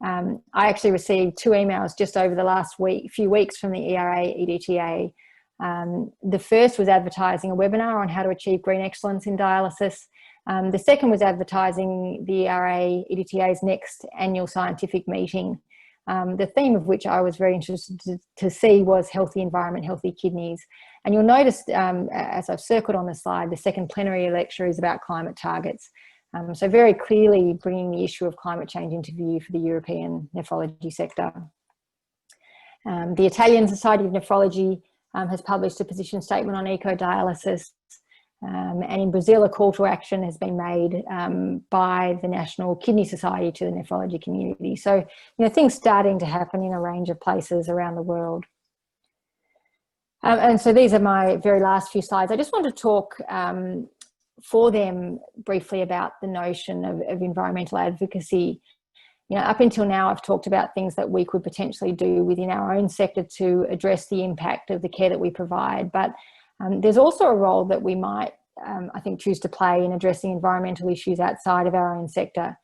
I actually received 2 emails just over the last few weeks from the ERA EDTA. The first was advertising a webinar on how to achieve green excellence in dialysis. The second was advertising the ERA EDTA's next annual scientific meeting, the theme of which I was very interested to see was healthy environment, healthy kidneys. And you'll notice, as I've circled on the slide, the second plenary lecture is about climate targets. So very clearly bringing the issue of climate change into view for the European nephrology sector. The Italian Society of Nephrology has published a position statement on eco-dialysis. And in Brazil, a call to action has been made by the National Kidney Society to the nephrology community. So, you know, things starting to happen in a range of places around the world. And so these are my very last few slides. I just want to talk for them briefly about the notion of environmental advocacy. You know, up until now, I've talked about things that we could potentially do within our own sector to address the impact of the care that we provide. But there's also a role that we might, I think, choose to play in addressing environmental issues outside of our own sector.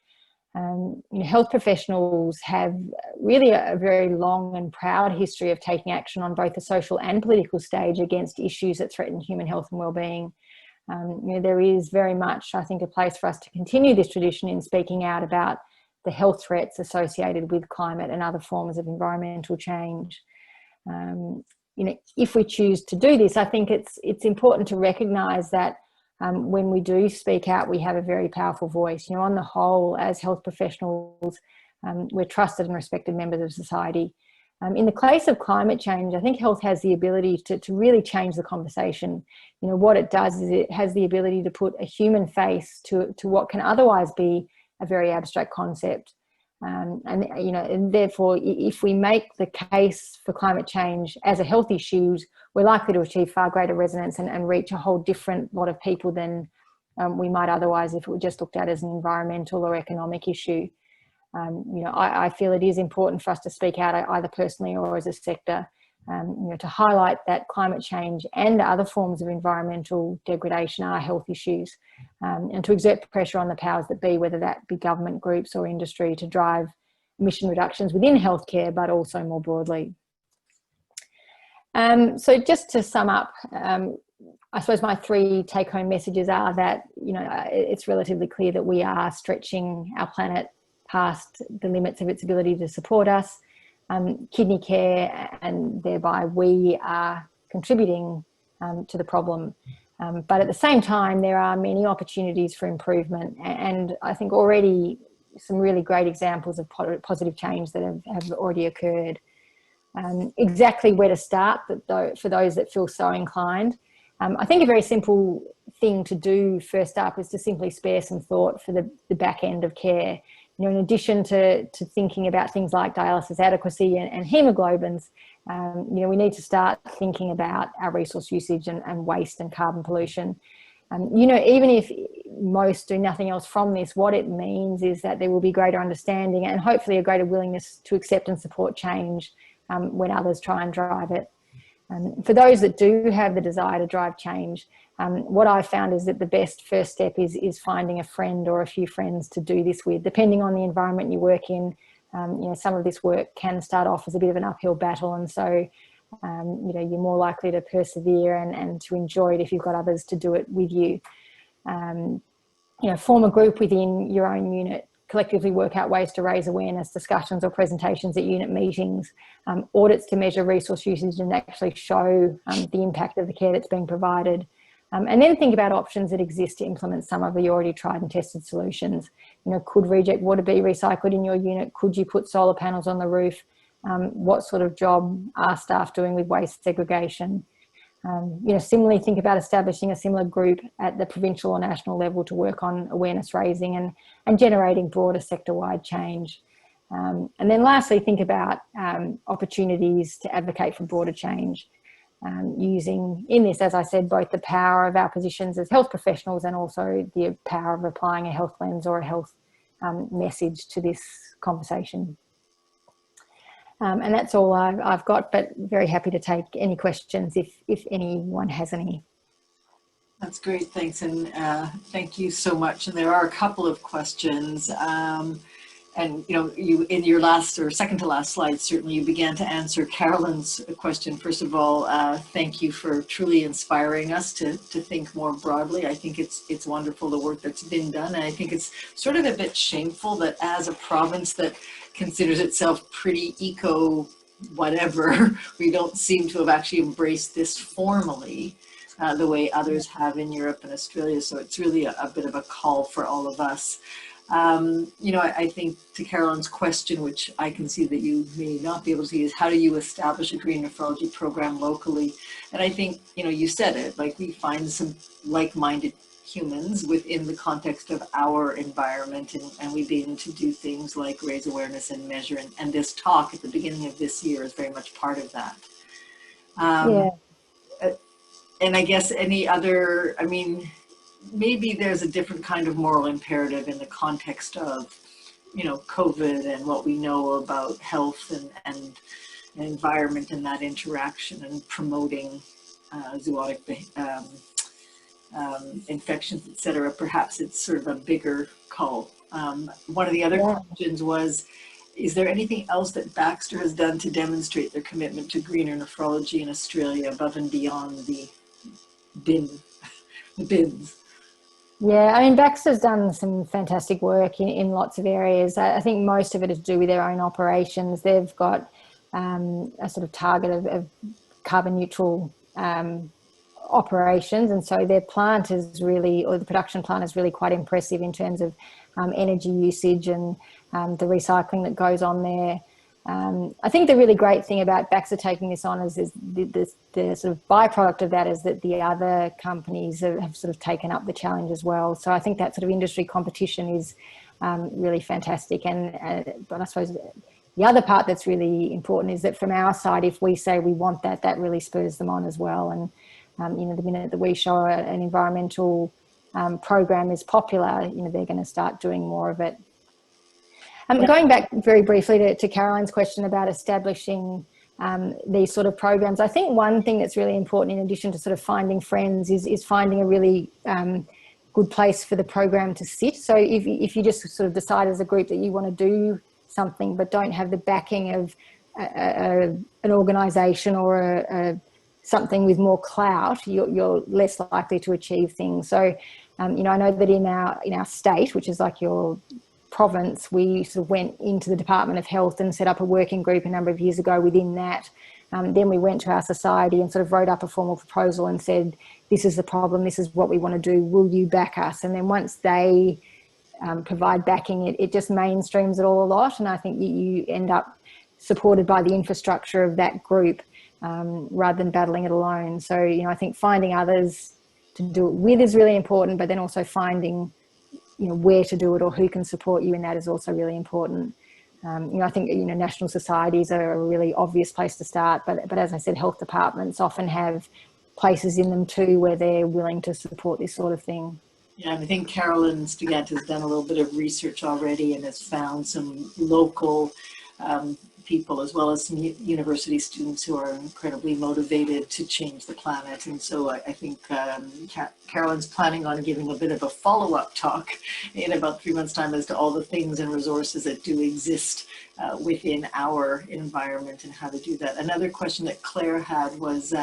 You know, health professionals have really a very long and proud history of taking action on both the social and political stage against issues that threaten human health and well-being. You know, there is very much, I think, a place for us to continue this tradition in speaking out about the health threats associated with climate and other forms of environmental change. You know, if we choose to do this, I think it's important to recognise that when we do speak out, we have a very powerful voice. You know, on the whole, as health professionals, we're trusted and respected members of society. In the case of climate change, I think health has the ability to really change the conversation. You know, what it does is it has the ability to put a human face to what can otherwise be a very abstract concept. And, you know, and therefore, if we make the case for climate change as a health issue, we're likely to achieve far greater resonance and reach a whole different lot of people than we might otherwise if it were just looked at as an environmental or economic issue. You know, I feel it is important for us to speak out either personally or as a sector, you know, to highlight that climate change and other forms of environmental degradation are health issues, and to exert pressure on the powers that be, whether that be government groups or industry, to drive emission reductions within healthcare, but also more broadly. So just to sum up, I suppose my three take-home messages are that, you know, it's relatively clear that we are stretching our planet past the limits of its ability to support us. Kidney care, and thereby we are contributing to the problem. But at the same time, there are many opportunities for improvement, and I think already some really great examples of positive change that have already occurred. Exactly where to start for those that feel so inclined. I think a very simple thing to do first up is to simply spare some thought for the back end of care. You know, in addition to thinking about things like dialysis adequacy and hemoglobins, you know, we need to start thinking about our resource usage and waste and carbon pollution. You know, even if most do nothing else from this, what it means is that there will be greater understanding and hopefully a greater willingness to accept and support change when others try and drive it. For those that do have the desire to drive change, what I've found is that the best first step is finding a friend or a few friends to do this with, depending on the environment you work in. You know, some of this work can start off as a bit of an uphill battle, and so you know, you're more likely to persevere and to enjoy it if you've got others to do it with you. You know, form a group within your own unit, collectively work out ways to raise awareness, discussions or presentations at unit meetings, audits to measure resource usage and actually show the impact of the care that's being provided. And then think about options that exist to implement some of the already tried and tested solutions. You know, could reject water be recycled in your unit? Could you put solar panels on the roof? What sort of job are staff doing with waste segregation? You know, similarly, think about establishing a similar group at the provincial or national level to work on awareness raising and generating broader sector-wide change. And then lastly, think about opportunities to advocate for broader change, using in this, as I said, both the power of our positions as health professionals and also the power of applying a health lens or a health message to this conversation. And that's all I've got, but very happy to take any questions if anyone has any. That's great, thanks, and thank you so much. And there are a couple of questions. And you know, you in your last or second to last slide, certainly you began to answer Carolyn's question. First of all, thank you for truly inspiring us to think more broadly. I think it's wonderful the work that's been done, and I think it's sort of a bit shameful that as a province that considers itself pretty eco whatever, we don't seem to have actually embraced this formally the way others have in Europe and Australia. So it's really a bit of a call for all of us. You know, I think to Carolyn's question, which I can see that you may not be able to see, is how do you establish a green nephrology program locally? And I think, you know, you said it, like we find some like-minded humans within the context of our environment, and we begin to do things like raise awareness and measure, and this talk at the beginning of this year is very much part of that. Yeah. And I guess any other, I mean, maybe there's a different kind of moral imperative in the context of, you know, COVID and what we know about health and environment and that interaction and promoting zoonotic infections, etc. Perhaps it's sort of a bigger call. One of the other questions was, is there anything else that Baxter has done to demonstrate their commitment to greener nephrology in Australia above and beyond the bins? Yeah, I mean, Baxter's done some fantastic work in lots of areas. I think most of it is to do with their own operations. They've got a sort of target of carbon neutral operations, and so their plant is really, or the production plant is really quite impressive in terms of energy usage and the recycling that goes on there. I think the really great thing about Baxter taking this on is the sort of byproduct of that is that the other companies have sort of taken up the challenge as well. So I think that sort of industry competition is really fantastic. But I suppose the other part that's really important is that from our side, if we say we want that, that really spurs them on as well. And you know, the minute that we show an environmental program is popular, you know, they're going to start doing more of it. Going back very briefly to Caroline's question about establishing these sort of programs, I think one thing that's really important in addition to sort of finding friends is finding a really good place for the program to sit. So if you just sort of decide as a group that you want to do something but don't have the backing of an organisation or something with more clout, you're less likely to achieve things. So, you know, I know that in our state, which is like your province, we sort of went into the Department of Health and set up a working group a number of years ago within that. Then we went to our society and sort of wrote up a formal proposal and said, this is the problem, this is what we want to do, will you back us? And then once they provide backing, it just mainstreams it all a lot. And I think you end up supported by the infrastructure of that group rather than battling it alone. So, you know, I think finding others to do it with is really important, but then also finding, you know, where to do it or who can support you in that is also really important. You know, I think, you know, national societies are a really obvious place to start, but as I said, health departments often have places in them too where they're willing to support this sort of thing. Yeah, and I think Carolyn Stigant has done a little bit of research already and has found some local people as well as some university students who are incredibly motivated to change the planet. And so I think Carolyn's planning on giving a bit of a follow-up talk in about 3 months' time as to all the things and resources that do exist within our environment and how to do that. Another question that Claire had was,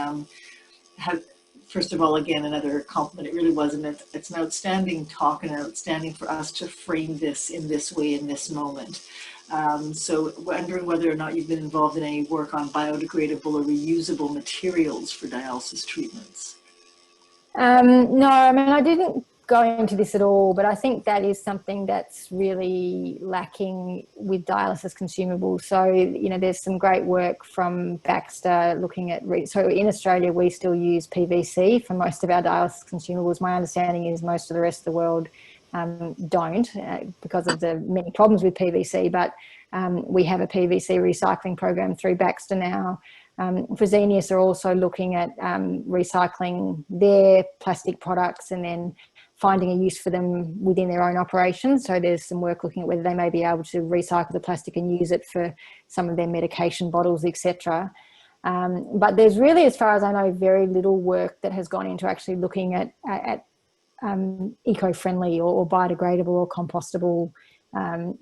first of all, again, another compliment. It really was, and it's an outstanding talk and outstanding for us to frame this in this way in this moment. So wondering whether or not you've been involved in any work on biodegradable or reusable materials for dialysis treatments. No, I mean, I didn't go into this at all, but I think that is something that's really lacking with dialysis consumables. So, you know, there's some great work from Baxter looking at, so in Australia, we still use PVC for most of our dialysis consumables. My understanding is most of the rest of the world don't because of the many problems with PVC, but we have a PVC recycling program through Baxter now. Fresenius are also looking at recycling their plastic products and then finding a use for them within their own operations. So there's some work looking at whether they may be able to recycle the plastic and use it for some of their medication bottles, etc. But there's really, as far as I know, very little work that has gone into actually looking at eco-friendly or biodegradable or compostable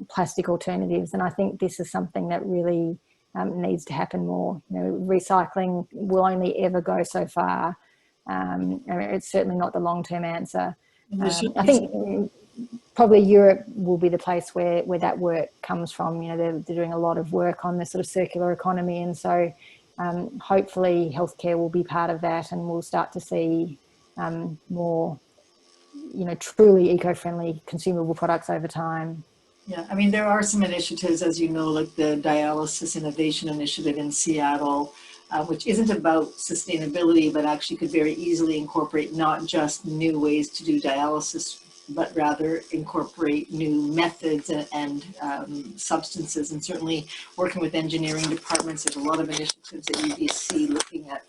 plastic alternatives. And I think this is something that really needs to happen more. You know, recycling will only ever go so far. I mean, it's certainly not the long-term answer. I think probably Europe will be the place where that work comes from. You know, they're doing a lot of work on the sort of circular economy, and so hopefully healthcare will be part of that, and we'll start to see more, you know, truly eco-friendly consumable products over time. Yeah, I mean, there are some initiatives, as you know, like the Dialysis Innovation Initiative in Seattle, which isn't about sustainability, but actually could very easily incorporate not just new ways to do dialysis, but rather incorporate new methods and substances. And certainly working with engineering departments, there's a lot of initiatives at UBC looking at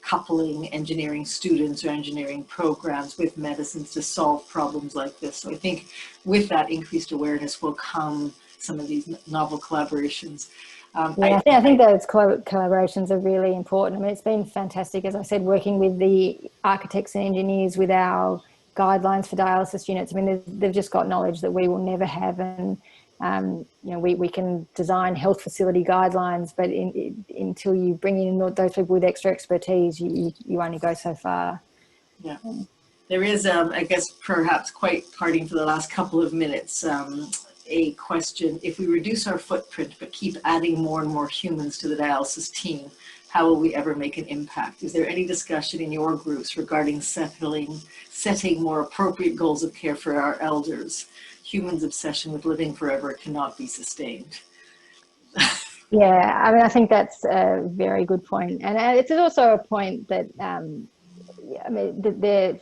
coupling engineering students or engineering programs with medicines to solve problems like this. So I think with that increased awareness will come some of these novel collaborations. Yeah, I think those collaborations are really important. I mean, it's been fantastic, as I said, working with the architects and engineers with our guidelines for dialysis units. I mean, they've just got knowledge that we will never have, and you know, we can design health facility guidelines, but until you bring in those people with extra expertise, you only go so far. Yeah, there is, I guess, perhaps quite parting for the last couple of minutes. A question: if we reduce our footprint but keep adding more and more humans to the dialysis team, how will we ever make an impact? Is there any discussion in your groups regarding setting more appropriate goals of care for our elders? Humans' obsession with living forever cannot be sustained. Yeah, I mean, I think that's a very good point. And it's also a point that, I mean,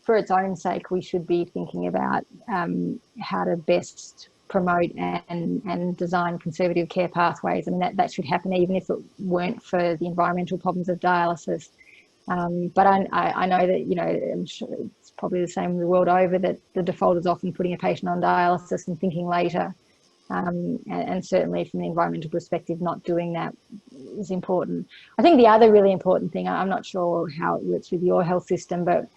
for its own sake, we should be thinking about how to best promote and design conservative care pathways. I mean, that should happen even if it weren't for the environmental problems of dialysis. But I know that, you know, I'm sure it's probably the same the world over, that the default is often putting a patient on dialysis and thinking later. And certainly from an environmental perspective, not doing that is important. I think the other really important thing, I'm not sure how it works with your health system, but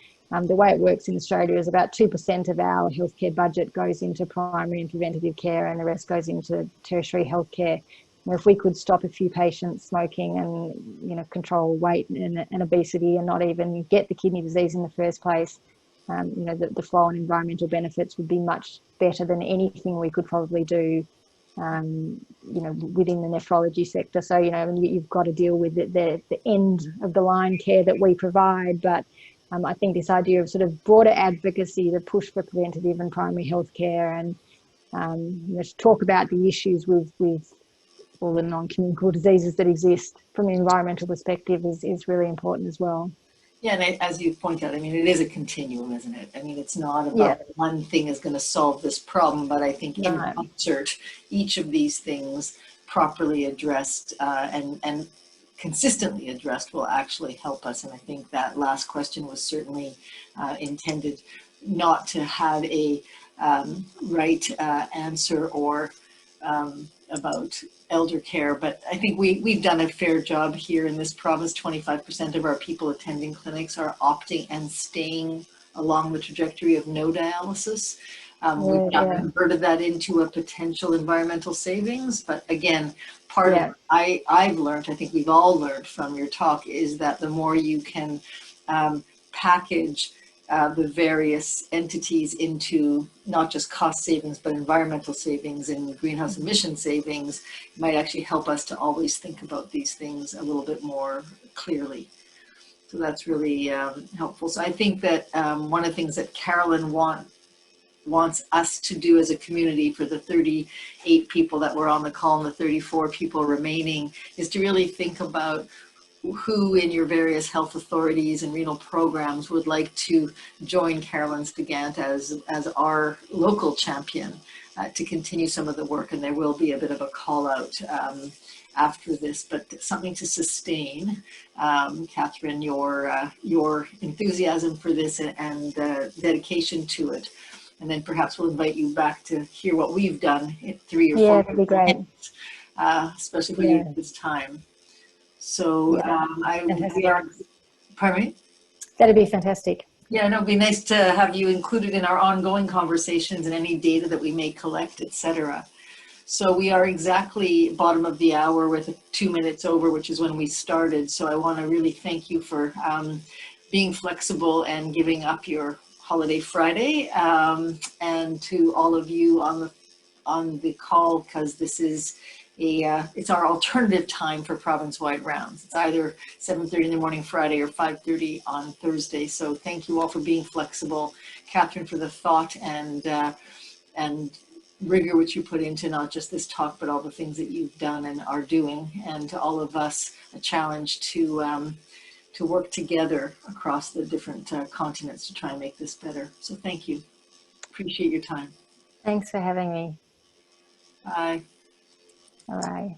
the way it works in Australia is about 2% of our healthcare budget goes into primary and preventative care, and the rest goes into tertiary healthcare. And if we could stop a few patients smoking and, you know, control weight and obesity and not even get the kidney disease in the first place, you know, the flow and environmental benefits would be much better than anything we could probably do, you know, within the nephrology sector. So, you know, you've got to deal with the end of the line care that we provide. But I think this idea of sort of broader advocacy to push for preventative and primary health care, and you know, to talk about the issues with all the non-communicable diseases that exist from an environmental perspective is really important as well. Yeah, and as you point out, I mean, it is a continuum, isn't it? I mean, it's not about one thing is going to solve this problem, but I think in concert, each of these things properly addressed and consistently addressed will actually help us. And I think that last question was certainly intended not to have a right answer or about elder care, but I think we've done a fair job here in this province. 25% of our people attending clinics are opting and staying along the trajectory of no dialysis. We've not converted that into a potential environmental savings, but again, part of I've learned, I think we've all learned from your talk, is that the more you can package the various entities into not just cost savings, but environmental savings and greenhouse emission savings, might actually help us to always think about these things a little bit more clearly. So that's really helpful. So I think that one of the things that Carolyn wants us to do as a community for the 38 people that were on the call and the 34 people remaining is to really think about who in your various health authorities and renal programs would like to join Carolyn Stigant as our local champion to continue some of the work. And there will be a bit of a call out after this, but something to sustain. Katherine, your enthusiasm for this and dedication to it. And then perhaps we'll invite you back to hear what we've done in 3 or 4 that'd be great. minutes, especially for you at this time. So we are, pardon me? That'd be fantastic. Yeah, no, it'd be nice to have you included in our ongoing conversations and any data that we may collect, etc. So we are exactly bottom of the hour with 2 minutes over, which is when we started. So I want to really thank you for being flexible and giving up your holiday Friday, and to all of you on the call, because this is it's our alternative time for province-wide rounds. It's either 7:30 in the morning Friday or 5:30 on Thursday. So thank you all for being flexible. Katherine, for the thought and rigor which you put into not just this talk, but all the things that you've done and are doing. And to all of us, a challenge to work together across the different continents to try and make this better. So thank you. Appreciate your time. Thanks for having me. Bye. All right.